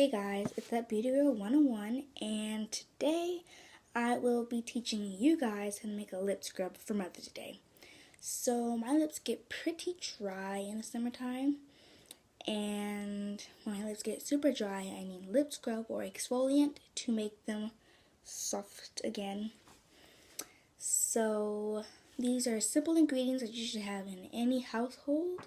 Hey guys, it's that Beauty Girl 101, and today I will be teaching you guys how to make a lip scrub for Mother's Day. So my lips get pretty dry in the summertime, and when my lips get super dry, I need lip scrub or exfoliant to make them soft again. So these are simple ingredients that you should have in any household.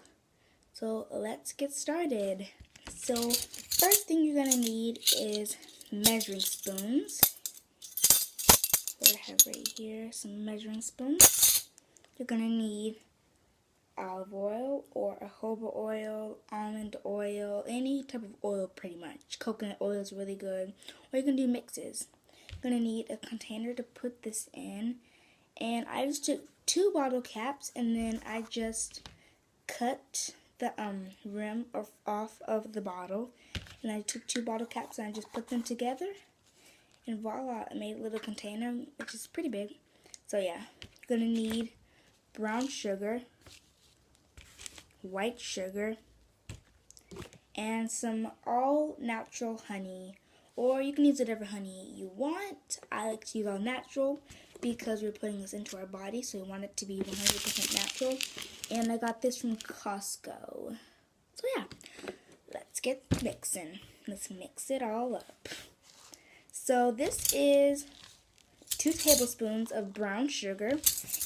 So let's get started. So the first thing you're going to need is measuring spoons. What I have right here, some measuring spoons. You're going to need olive oil or jojoba oil, almond oil, any type of oil pretty much. Coconut oil is really good. Or you can do mixes. You're going to need a container to put this in. And I just took 2 bottle caps and then I just cut the rim off of the bottle, and I took 2 bottle caps and I just put them together, and voila, I made a little container which is pretty big. So yeah, you're gonna need brown sugar, white sugar, and some all natural honey, or you can use whatever honey you want. I like to use all natural because we're putting this into our body, so we want it to be 100% natural. And I got this from Costco. So yeah, let's get mixing. Let's mix it all up. So this is 2 tablespoons of brown sugar,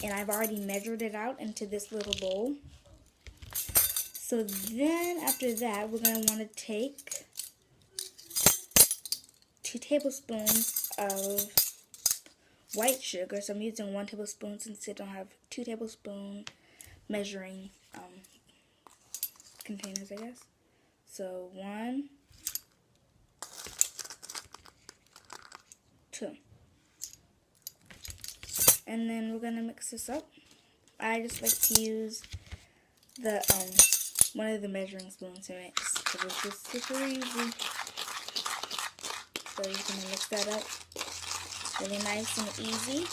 and I've already measured it out into this little bowl. So then after that, we're going to want to take 2 tablespoons of white sugar. So I'm using 1 tablespoon since I don't have 2 tablespoon measuring containers, I guess. So 1, 2. And then we're gonna mix this up. I just like to use the one of the measuring spoons to mix because it's just super easy. So you're gonna mix that up really nice and easy.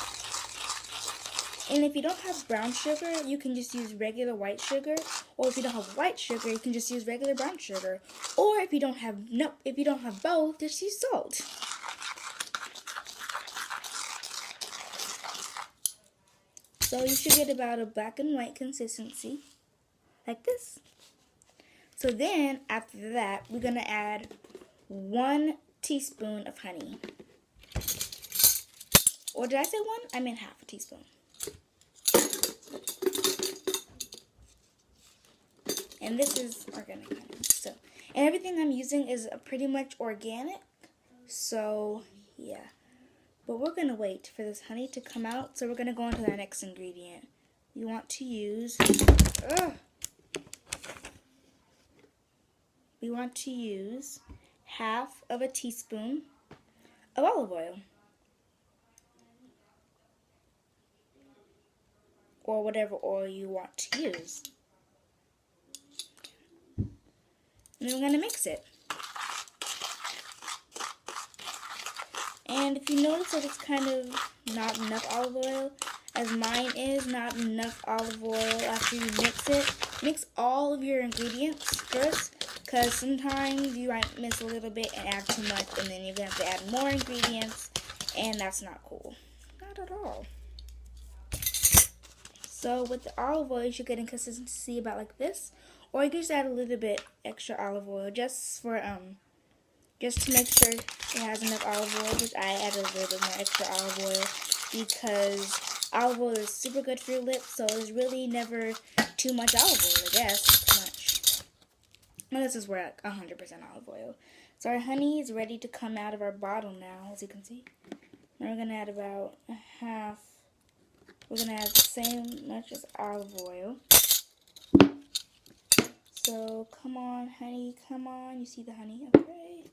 And if you don't have brown sugar, you can just use regular white sugar. Or if you don't have white sugar, you can just use regular brown sugar. Or if you don't have both, just use salt. So you should get about a black and white consistency, like this. So then, after that, we're gonna add 1 teaspoon of honey. Or did I say 1? I meant half a teaspoon. And this is organic honey. So, and everything I'm using is pretty much organic. So, yeah. But we're going to wait for this honey to come out. So we're going to go on to our next ingredient. You want to use... We want to use half of a teaspoon of olive oil. Or whatever oil you want to use. And we're going to mix it. And if you notice that it's kind of not enough olive oil, as mine is not enough olive oil after you mix it, mix all of your ingredients first, because sometimes you might miss a little bit and add too much, and then you're going to have to add more ingredients, and that's not cool. Not at all. So with the olive oil, you should get a consistency about like this. Or you can just add a little bit extra olive oil just for just to make sure it has enough olive oil. Which I added a little bit more extra olive oil because olive oil is super good for your lips. So there's really never too much olive oil, I guess. Too much. And this is where at 100% olive oil. So our honey is ready to come out of our bottle now, as you can see. Now we're gonna add about a half. We're gonna add the same much as olive oil. So, come on, honey, come on. You see the honey? Okay.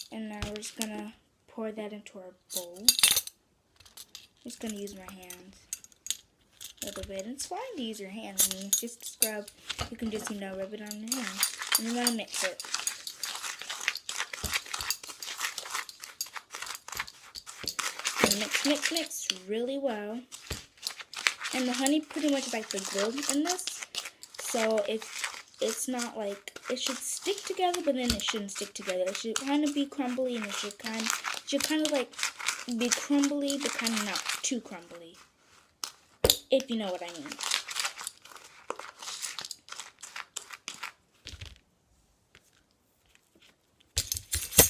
And now we're just going to pour that into our bowl. I'm just going to use my hands a little bit. And it's fine to use your hands. I mean, just to scrub, you can just, rub it on your hands. And you're going to mix it. And mix really well. And the honey pretty much is like the glue in this. So if it's not like, it should stick together, but then it shouldn't stick together. It should kind of be crumbly, and it should kind of like be crumbly, but kind of not too crumbly, if you know what I mean.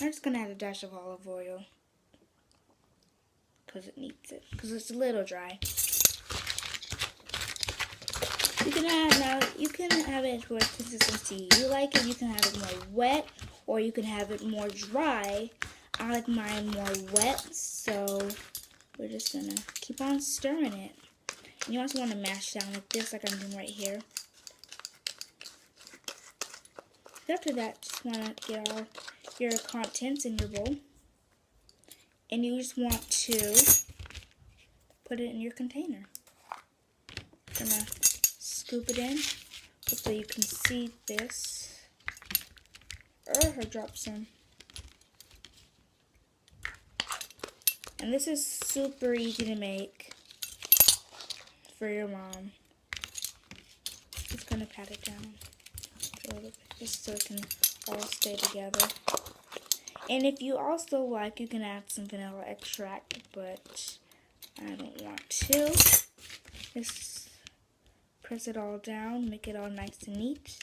I'm just gonna add a dash of olive oil because it needs it, because it's a little dry. You can have it for consistency you like it. You can have it more wet, or you can have it more dry. I like mine more wet, so we're just gonna keep on stirring it. And you also want to mash down like this, like I'm doing right here. After that, just want to get all your contents in your bowl, and you just want to put it in your container. Gonna scoop it in so you can see this. I dropped some. And this is super easy to make for your mom. Just gonna pat it down a little bit just so it can all stay together. And if you also like, you can add some vanilla extract, but I don't want to. Just press it all down, make it all nice and neat.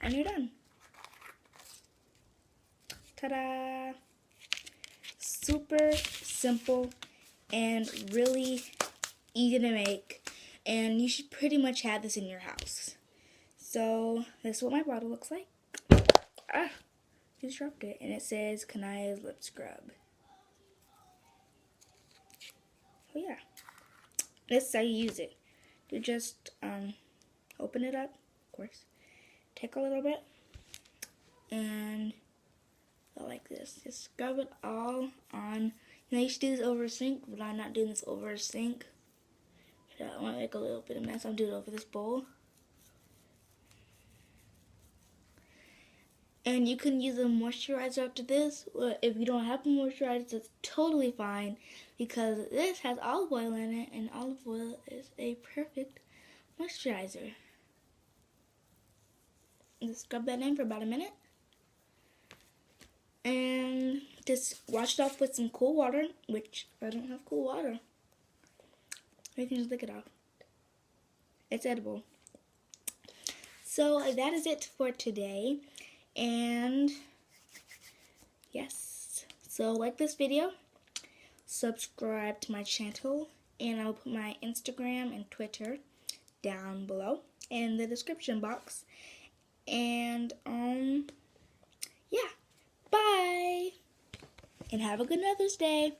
And you're done. Ta-da! Super simple and really easy to make. And you should pretty much have this in your house. So, this is what my bottle looks like. I just dropped it. And it says Kanaya's Lip Scrub. Oh yeah. This is how you use it. You just open it up, of course. Take a little bit. And go like this. Just scrub it all on. You know, you should do this over a sink, but I'm not doing this over a sink. I want to make a little bit of mess. I'm doing it over this bowl. And you can use a moisturizer after this. If you don't have a moisturizer, it's totally fine, because this has olive oil in it, and olive oil is a perfect moisturizer. Just scrub that in for about a minute. And just wash it off with some cool water, which I don't have cool water. You can just lick it off. It's edible. So that is it for today. And yes, so like this video, subscribe to my channel, and I'll put my Instagram and Twitter down below in the description box. And yeah, bye, and have a good Mother's Day.